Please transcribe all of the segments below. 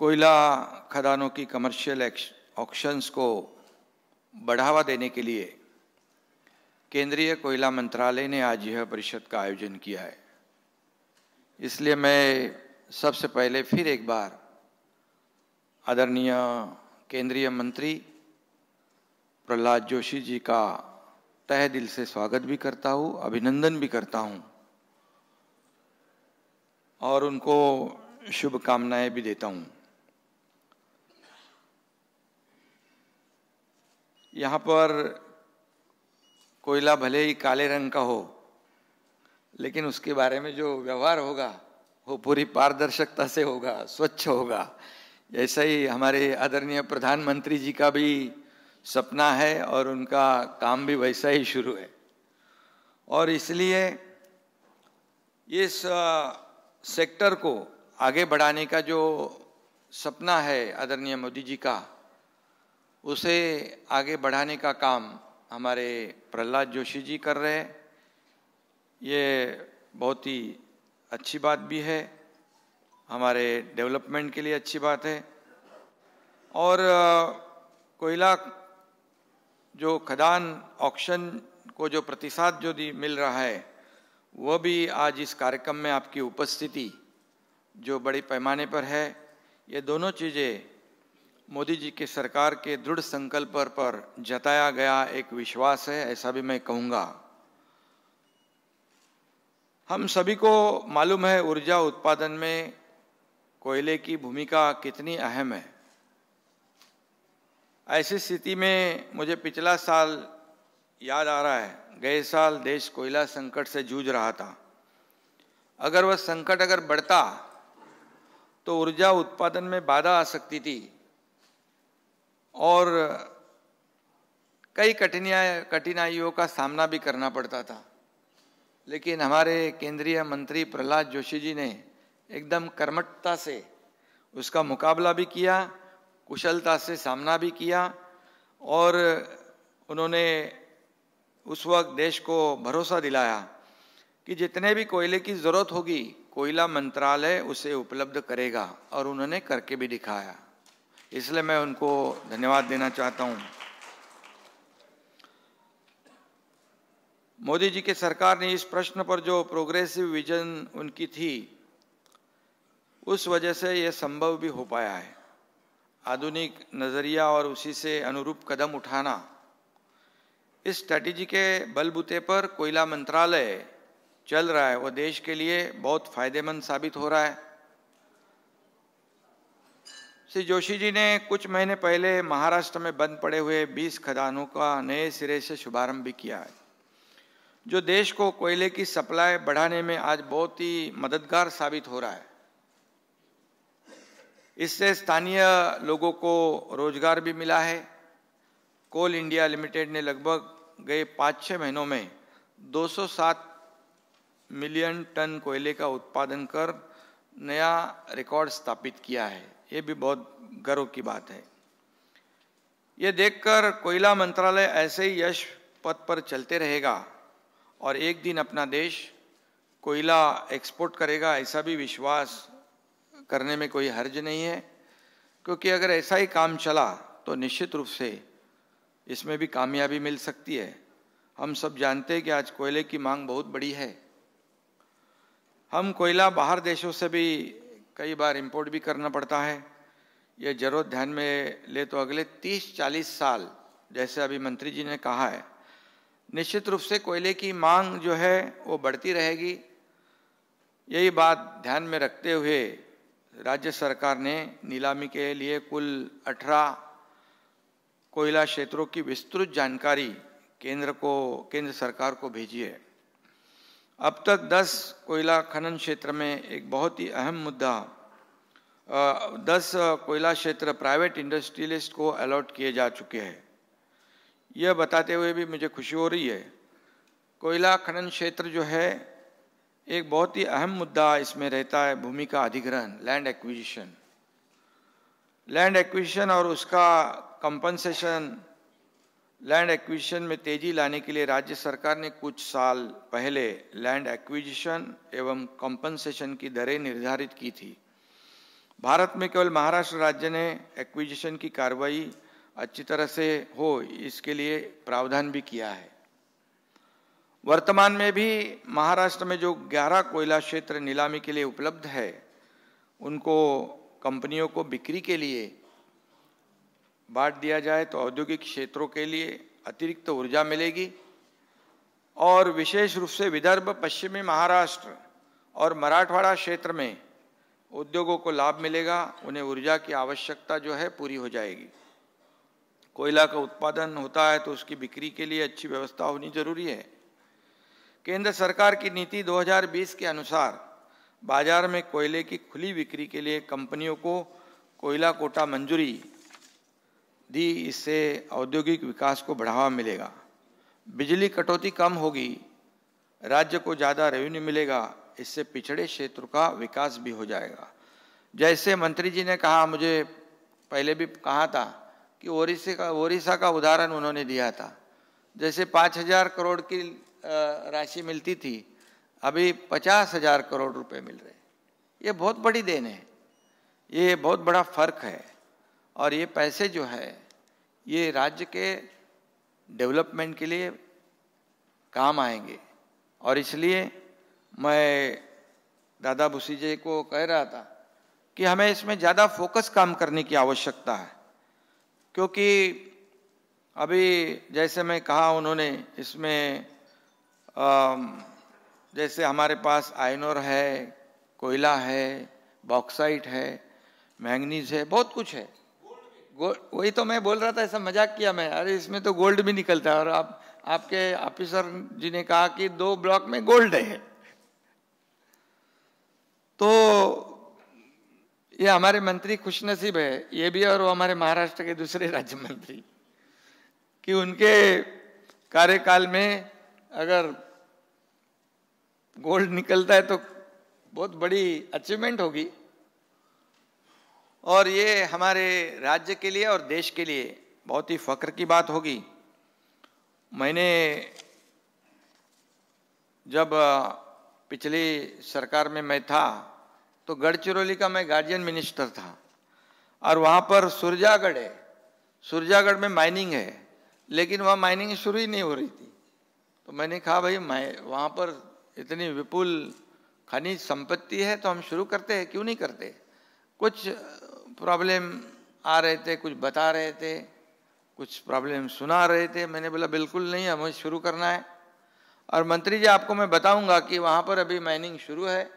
कोयला खदानों की कमर्शियल ऑक्शंस को बढ़ावा देने के लिए केंद्रीय कोयला मंत्रालय ने आज यह परिषद का आयोजन किया है। इसलिए मैं सबसे पहले फिर एक बार आदरणीय केंद्रीय मंत्री प्रहलाद जोशी जी का तहे दिल से स्वागत भी करता हूँ, अभिनंदन भी करता हूँ और उनको शुभकामनाएं भी देता हूँ। यहाँ पर कोयला भले ही काले रंग का हो, लेकिन उसके बारे में जो व्यवहार होगा वो पूरी पारदर्शिता से होगा, स्वच्छ होगा। ऐसा ही हमारे आदरणीय प्रधानमंत्री जी का भी सपना है और उनका काम भी वैसा ही शुरू है। और इसलिए इस सेक्टर को आगे बढ़ाने का जो सपना है आदरणीय मोदी जी का, उसे आगे बढ़ाने का काम हमारे प्रहलाद जोशी जी कर रहे हैं। ये बहुत ही अच्छी बात भी है, हमारे डेवलपमेंट के लिए अच्छी बात है। और कोयला जो खदान ऑक्शन को जो प्रतिसाद जो मिल रहा है, वह भी आज इस कार्यक्रम में आपकी उपस्थिति जो बड़ी पैमाने पर है, ये दोनों चीज़ें मोदी जी के सरकार के दृढ़ संकल्प पर जताया गया एक विश्वास है, ऐसा भी मैं कहूँगा। हम सभी को मालूम है ऊर्जा उत्पादन में कोयले की भूमिका कितनी अहम है। ऐसी स्थिति में मुझे पिछला साल याद आ रहा है, गए साल देश कोयला संकट से जूझ रहा था। अगर वह संकट अगर बढ़ता तो ऊर्जा उत्पादन में बाधा आ सकती थी और कई कठिनाइयों का सामना भी करना पड़ता था। लेकिन हमारे केंद्रीय मंत्री प्रहलाद जोशी जी ने एकदम कर्मठता से उसका मुकाबला भी किया, कुशलता से सामना भी किया और उन्होंने उस वक्त देश को भरोसा दिलाया कि जितने भी कोयले की ज़रूरत होगी कोयला मंत्रालय उसे उपलब्ध करेगा, और उन्होंने करके भी दिखाया। इसलिए मैं उनको धन्यवाद देना चाहता हूँ। मोदी जी की सरकार ने इस प्रश्न पर जो प्रोग्रेसिव विजन उनकी थी, उस वजह से यह संभव भी हो पाया है। आधुनिक नज़रिया और उसी से अनुरूप कदम उठाना, इस स्ट्रैटेजी के बलबूते पर कोयला मंत्रालय चल रहा है, वो देश के लिए बहुत फायदेमंद साबित हो रहा है। श्री जोशी जी ने कुछ महीने पहले महाराष्ट्र में बंद पड़े हुए 20 खदानों का नए सिरे से शुभारंभ भी किया है, जो देश को कोयले की सप्लाई बढ़ाने में आज बहुत ही मददगार साबित हो रहा है। इससे स्थानीय लोगों को रोजगार भी मिला है। कोल इंडिया लिमिटेड ने लगभग गए 5-6 महीनों में 207 मिलियन टन कोयले का उत्पादन कर नया रिकॉर्ड स्थापित किया है। ये भी बहुत गर्व की बात है। ये देखकर कोयला मंत्रालय ऐसे ही यश पथ पर चलते रहेगा और एक दिन अपना देश कोयला एक्सपोर्ट करेगा, ऐसा भी विश्वास करने में कोई हर्ज नहीं है। क्योंकि अगर ऐसा ही काम चला तो निश्चित रूप से इसमें भी कामयाबी मिल सकती है। हम सब जानते हैं कि आज कोयले की मांग बहुत बड़ी है। हम कोयला बाहर देशों से भी कई बार इंपोर्ट भी करना पड़ता है। ये जरूरत ध्यान में ले तो अगले 30-40 साल, जैसे अभी मंत्री जी ने कहा है, निश्चित रूप से कोयले की मांग जो है वो बढ़ती रहेगी। यही बात ध्यान में रखते हुए राज्य सरकार ने नीलामी के लिए कुल 18 कोयला क्षेत्रों की विस्तृत जानकारी केंद्र सरकार को भेजी है। अब तक 10 कोयला खनन क्षेत्र में एक बहुत ही अहम मुद्दा 10 कोयला क्षेत्र प्राइवेट इंडस्ट्रियलिस्ट को अलॉट किए जा चुके हैं। यह बताते हुए भी मुझे खुशी हो रही है, कोयला खनन क्षेत्र जो है एक बहुत ही अहम मुद्दा इसमें रहता है भूमि का अधिग्रहण, लैंड एक्विजिशन और उसका कंपनसेशन। लैंड एक्विजिशन में तेजी लाने के लिए राज्य सरकार ने कुछ साल पहले लैंड एक्विजिशन एवं कंपनसेशन की दरें निर्धारित की थी। भारत में केवल महाराष्ट्र राज्य ने एक्विजिशन की कार्रवाई अच्छी तरह से हो, इसके लिए प्रावधान भी किया है। वर्तमान में भी महाराष्ट्र में जो 11 कोयला क्षेत्र नीलामी के लिए उपलब्ध है, उनको कंपनियों को बिक्री के लिए बांट दिया जाए तो औद्योगिक क्षेत्रों के लिए अतिरिक्त ऊर्जा मिलेगी और विशेष रूप से विदर्भ, पश्चिमी महाराष्ट्र और मराठवाड़ा क्षेत्र में उद्योगों को लाभ मिलेगा। उन्हें ऊर्जा की आवश्यकता जो है पूरी हो जाएगी। कोयला का उत्पादन होता है तो उसकी बिक्री के लिए अच्छी व्यवस्था होनी जरूरी है। केंद्र सरकार की नीति 2020 के अनुसार बाजार में कोयले की खुली बिक्री के लिए कंपनियों को कोयला कोटा मंजूरी दी। इससे औद्योगिक विकास को बढ़ावा मिलेगा, बिजली कटौती कम होगी, राज्य को ज़्यादा रेवेन्यू मिलेगा। इससे पिछड़े क्षेत्र का विकास भी हो जाएगा। जैसे मंत्री जी ने कहा, मुझे पहले भी कहा था कि ओडिशा का उदाहरण उन्होंने दिया था। जैसे 5,000 करोड़ की राशि मिलती थी, अभी 50,000 करोड़ रुपए मिल रहे। ये बहुत बड़ी देन है, ये बहुत बड़ा फर्क है और ये पैसे जो है ये राज्य के डेवलपमेंट के लिए काम आएंगे। और इसलिए मैं दादा भूसी जी को कह रहा था कि हमें इसमें ज़्यादा फोकस काम करने की आवश्यकता है, क्योंकि अभी जैसे मैं कहा उन्होंने इसमें जैसे हमारे पास आयरन ओर है, कोयला है, बॉक्साइट है, मैंगनीज है, बहुत कुछ है। वही तो मैं बोल रहा था, ऐसा मजाक किया मैं, अरे इसमें तो गोल्ड भी निकलता है। और आपके ऑफिसर जी ने कहा कि 2 ब्लॉक में गोल्ड है। तो ये हमारे मंत्री खुशनसीब है, ये भी और वो हमारे महाराष्ट्र के दूसरे राज्य मंत्री, कि उनके कार्यकाल में अगर गोल्ड निकलता है तो बहुत बड़ी अचीवमेंट होगी और ये हमारे राज्य के लिए और देश के लिए बहुत ही फख्र की बात होगी। मैंने जब पिछली सरकार में मैं था तो गढ़चिरौली का मैं गार्जियन मिनिस्टर था और वहाँ पर सुरजागढ़ है, सुरजागढ़ में माइनिंग है, लेकिन वहाँ माइनिंग शुरू ही नहीं हो रही थी। तो मैंने कहा भाई वहाँ पर इतनी विपुल खनिज संपत्ति है तो हम शुरू करते हैं, क्यों नहीं करते। कुछ प्रॉब्लम आ रहे थे, कुछ बता रहे थे, कुछ प्रॉब्लम सुना रहे थे। मैंने बोला बिल्कुल नहीं, हमें शुरू करना है। और मंत्री जी आपको मैं बताऊंगा कि वहाँ पर अभी माइनिंग शुरू है,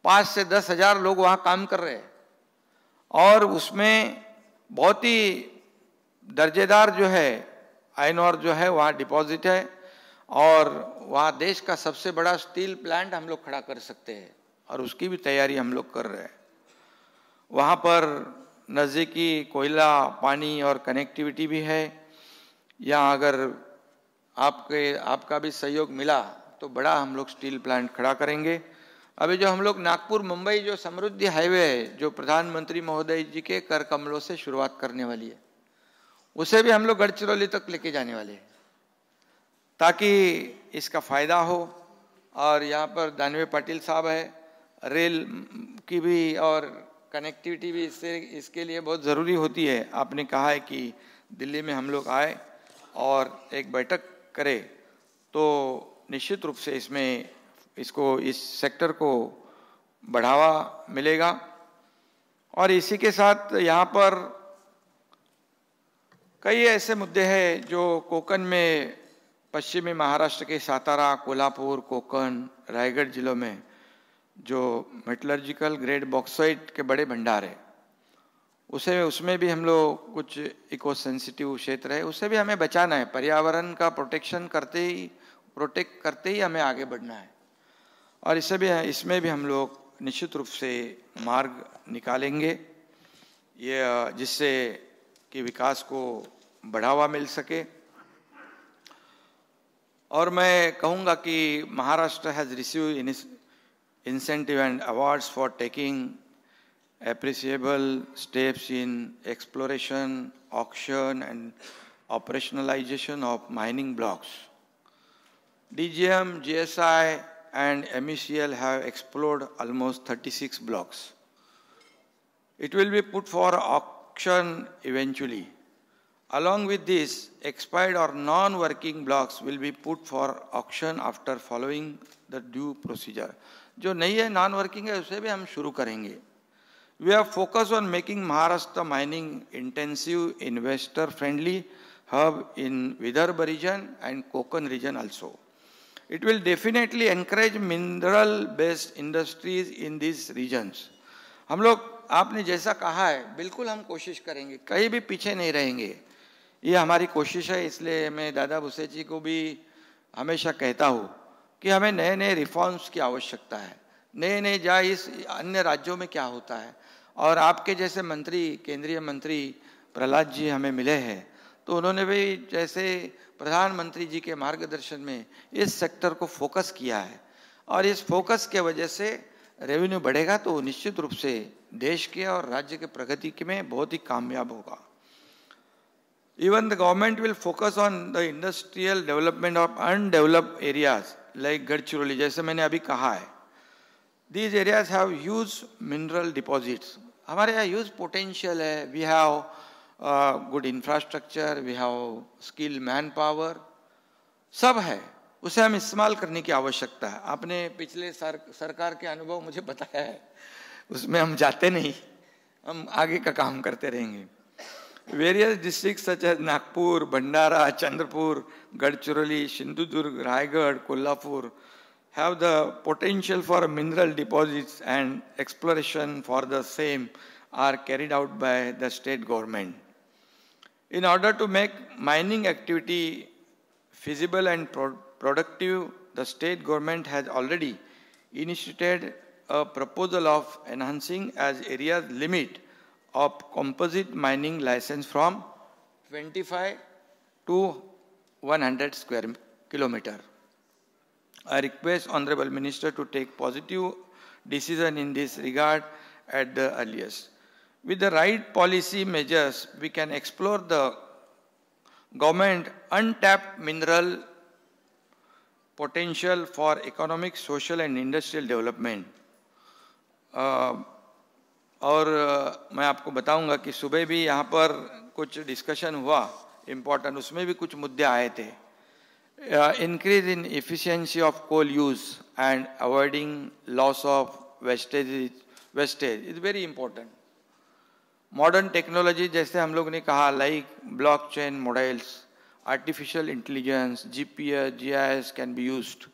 5 से 10 हज़ार लोग वहाँ काम कर रहे हैं और उसमें बहुत ही दर्जेदार जो है आयरन ओर जो है वहाँ डिपॉजिट है और वहाँ देश का सबसे बड़ा स्टील प्लांट हम लोग खड़ा कर सकते हैं और उसकी भी तैयारी हम लोग कर रहे हैं। वहाँ पर नज़दीकी कोयला, पानी और कनेक्टिविटी भी है। यहाँ अगर आपका भी सहयोग मिला तो बड़ा हम लोग स्टील प्लांट खड़ा करेंगे। अभी जो हम लोग नागपुर मुंबई जो समृद्धि हाईवे है, जो प्रधानमंत्री महोदय जी के कर कमलों से शुरुआत करने वाली है, उसे भी हम लोग गढ़चिरौली तक लेके जाने वाले हैं ताकि इसका फायदा हो। और यहाँ पर दानवे पाटिल साहब है, रेल की भी और कनेक्टिविटी भी इसके लिए बहुत ज़रूरी होती है। आपने कहा है कि दिल्ली में हम लोग आए और एक बैठक करें तो निश्चित रूप से इस सेक्टर को बढ़ावा मिलेगा। और इसी के साथ यहाँ पर कई ऐसे मुद्दे हैं जो कोकण में, पश्चिमी महाराष्ट्र के सातारा, कोल्हापुर, कोकण, रायगढ़ जिलों में जो मेटलर्जिकल ग्रेड बॉक्साइट के बड़े भंडार है, उसमें भी हम लोग कुछ इको सेंसिटिव क्षेत्र है, उसे भी हमें बचाना है। पर्यावरण का प्रोटेक्ट करते ही हमें आगे बढ़ना है और इसमें भी हम लोग निश्चित रूप से मार्ग निकालेंगे, ये जिससे कि विकास को बढ़ावा मिल सके। और मैं कहूँगा कि Maharashtra has received incentive and awards for taking appreciable steps in exploration, auction and operationalization of mining blocks. DGM, GSI and MECL have explored almost 36 blocks. It will be put for auction eventually. Along with this, expired or non-working blocks will be put for auction after following the due procedure. जो नहीं है non-working है उसे भी हम शुरू करेंगे. We have focused on making Maharashtra mining intensive, investor-friendly hub in Vidarbha region and Konkan region also. It will definitely encourage mineral-based industries in these regions. हम लोग आपने जैसा कहा है बिल्कुल हम कोशिश करेंगे, कहीं भी पीछे नहीं रहेंगे. ये हमारी कोशिश है. इसलिए मैं दादा भुसे जी को भी हमेशा कहता हूँ कि हमें नए नए रिफॉर्म्स की आवश्यकता है. नए नए जाए इस अन्य राज्यों में क्या होता है. और आपके जैसे मंत्री, केंद्रीय मंत्री प्रहलाद जी हमें मिले हैं, तो उन्होंने भी जैसे प्रधानमंत्री जी के मार्गदर्शन में इस सेक्टर को फोकस किया है. और इस फोकस के वजह से रेवेन्यू बढ़ेगा तो निश्चित रूप से देश के और राज्य के प्रगति में बहुत ही कामयाब होगा. Even the government will focus on the industrial development of undeveloped areas like Gadchiroli, जैसे मैंने अभी कहा है. These areas have huge mineral deposits. हमारे यहाँ huge potential है. We have good infrastructure, we have skilled manpower, सब है. उसे हम इस्तेमाल करने की आवश्यकता है. आपने पिछले सरकार के अनुभव मुझे बताया है, उसमें हम जाते नहीं, हम आगे का काम करते रहेंगे. Various districts such as Nagpur, Bhandara, Chandrapur, Gadchiroli, Sindhudurg, Raigad, Kolhapur have the potential for mineral deposits, and exploration for the same are carried out by the state government. In order to make mining activity feasible and productive, the state government has already initiated a proposal of enhancing as areas limit of composite mining license from 25 to 100 square kilometer. I request Honorable Minister to take positive decision in this regard at the earliest. With the right policy measures, we can explore the government untapped mineral potential for economic, social and industrial development. और मैं आपको बताऊंगा कि सुबह भी यहाँ पर कुछ डिस्कशन हुआ इम्पोर्टेंट, उसमें भी कुछ मुद्दे आए थे. Increase in efficiency of coal use and avoiding loss of wastage is very important. Modern technology जैसे हम लोग ने कहा like blockchain models, artificial intelligence, GPS, GIS can be used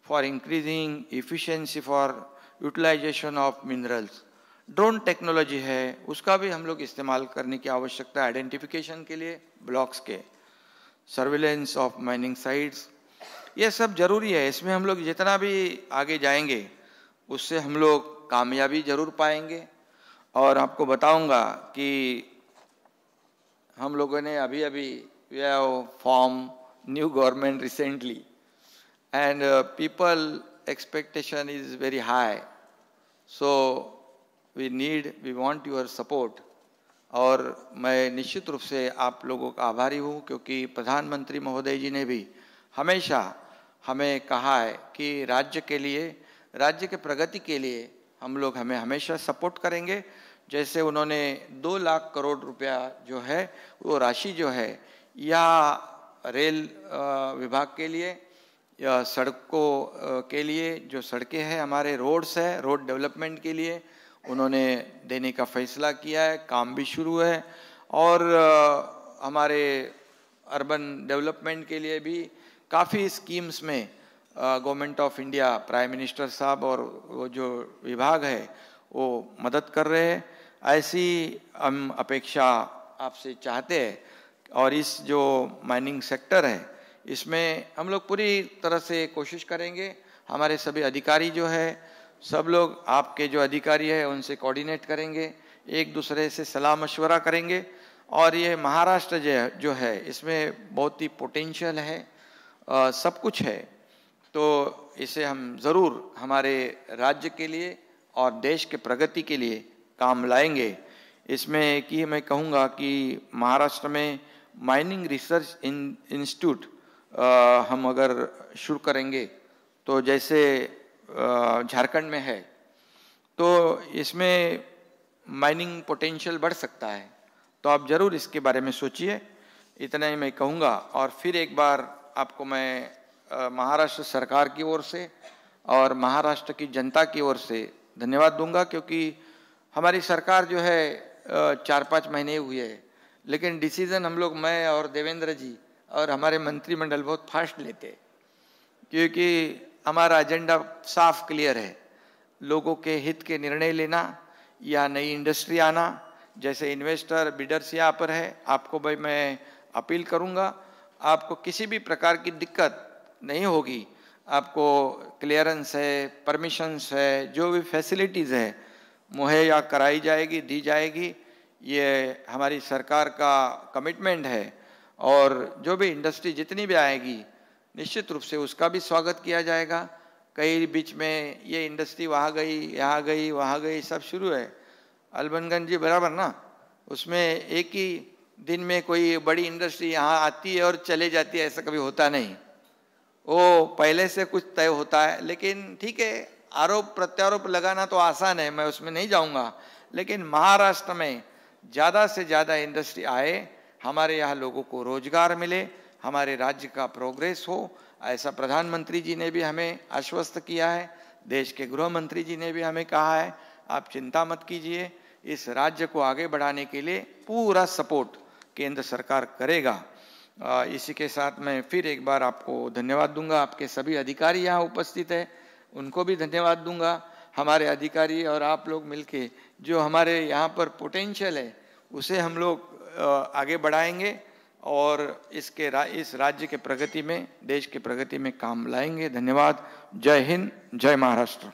for increasing efficiency for utilisation of minerals. Drone technology है, उसका भी हम लोग इस्तेमाल करने की आवश्यकता है आइडेंटिफिकेशन के लिए ब्लॉक्स के. सर्विलेंस ऑफ माइनिंग साइट्स, ये सब जरूरी है. इसमें हम लोग जितना भी आगे जाएंगे उससे हम लोग कामयाबी जरूर पाएंगे. और आपको बताऊंगा कि हम लोगों ने अभी अभी we have form new government recently and people expectation is very high. So we want your support. और मैं निश्चित रूप से आप लोगों का आभारी हूँ क्योंकि प्रधानमंत्री महोदय जी ने भी हमेशा हमें कहा है कि राज्य के लिए, राज्य के प्रगति के लिए हम लोग हमें हमेशा सपोर्ट करेंगे. जैसे उन्होंने 2 लाख करोड़ रुपया जो है वो राशि जो है या रेल विभाग के लिए या सड़कों के लिए, जो सड़कें हैं हमारे रोड्स है, रोड डेवलपमेंट के लिए उन्होंने देने का फैसला किया है. काम भी शुरू है. और हमारे अर्बन डेवलपमेंट के लिए भी काफ़ी स्कीम्स में government of India, prime minister साहब और वो जो विभाग है वो मदद कर रहे हैं. ऐसी हम अपेक्षा आपसे चाहते हैं. और इस जो माइनिंग सेक्टर है इसमें हम लोग पूरी तरह से कोशिश करेंगे. हमारे सभी अधिकारी जो है, सब लोग आपके जो अधिकारी है उनसे कोऑर्डिनेट करेंगे, एक दूसरे से सलाह मशवरा करेंगे. और ये महाराष्ट्र जो है इसमें बहुत ही पोटेंशियल है, सब कुछ है. तो इसे हम ज़रूर हमारे राज्य के लिए और देश के प्रगति के लिए काम लाएंगे. इसमें कि मैं कहूँगा कि महाराष्ट्र में माइनिंग रिसर्च इंस्टीट्यूट हम अगर शुरू करेंगे तो जैसे झारखंड में है, तो इसमें माइनिंग पोटेंशियल बढ़ सकता है। तो आप जरूर इसके बारे में सोचिए। इतना ही मैं कहूँगा। और फिर एक बार आपको मैं महाराष्ट्र सरकार की ओर से और महाराष्ट्र की जनता की ओर से धन्यवाद दूंगा, क्योंकि हमारी सरकार जो है 4-5 महीने हुए हैं, लेकिन डिसीजन हम लोग, मैं और देवेंद्र जी और हमारे मंत्रिमंडल बहुत फास्ट लेते, क्योंकि हमारा एजेंडा साफ क्लियर है। लोगों के हित के निर्णय लेना या नई इंडस्ट्री आना, जैसे इन्वेस्टर बिडर्स यहाँ पर है, आपको भाई मैं अपील करूँगा, आपको किसी भी प्रकार की दिक्कत नहीं होगी। आपको क्लियरेंस है, परमिशंस है, जो भी फैसिलिटीज़ है मुहैया कराई जाएगी, दी जाएगी। ये हमारी सरकार का कमिटमेंट है। और जो भी इंडस्ट्री जितनी भी आएगी निश्चित रूप से उसका भी स्वागत किया जाएगा। कई बीच में ये इंडस्ट्री वहाँ गई, यहाँ गई, वहाँ गई, सब शुरू है। अलबनगंज जी बराबर ना, उसमें एक ही दिन में कोई बड़ी इंडस्ट्री यहाँ आती है और चले जाती है, ऐसा कभी होता नहीं। वो पहले से कुछ तय होता है। लेकिन ठीक है, आरोप प्रत्यारोप लगाना तो आसान है, मैं उसमें नहीं जाऊंगा। लेकिन महाराष्ट्र में ज़्यादा से ज़्यादा इंडस्ट्री आए, हमारे यहाँ लोगों को रोजगार मिले, हमारे राज्य का प्रोग्रेस हो, ऐसा प्रधानमंत्री जी ने भी हमें आश्वस्त किया है। देश के गृह मंत्री जी ने भी हमें कहा है, आप चिंता मत कीजिए, इस राज्य को आगे बढ़ाने के लिए पूरा सपोर्ट केंद्र सरकार करेगा। इसी के साथ मैं फिर एक बार आपको धन्यवाद दूंगा। आपके सभी अधिकारी यहाँ उपस्थित हैं, उनको भी धन्यवाद दूंगा। हमारे अधिकारी और आप लोग मिलके जो हमारे यहाँ पर पोटेंशियल है उसे हम लोग आगे बढ़ाएंगे और इस राज्य के प्रगति में, देश के प्रगति में काम लाएंगे। धन्यवाद। जय हिंद, जय महाराष्ट्र।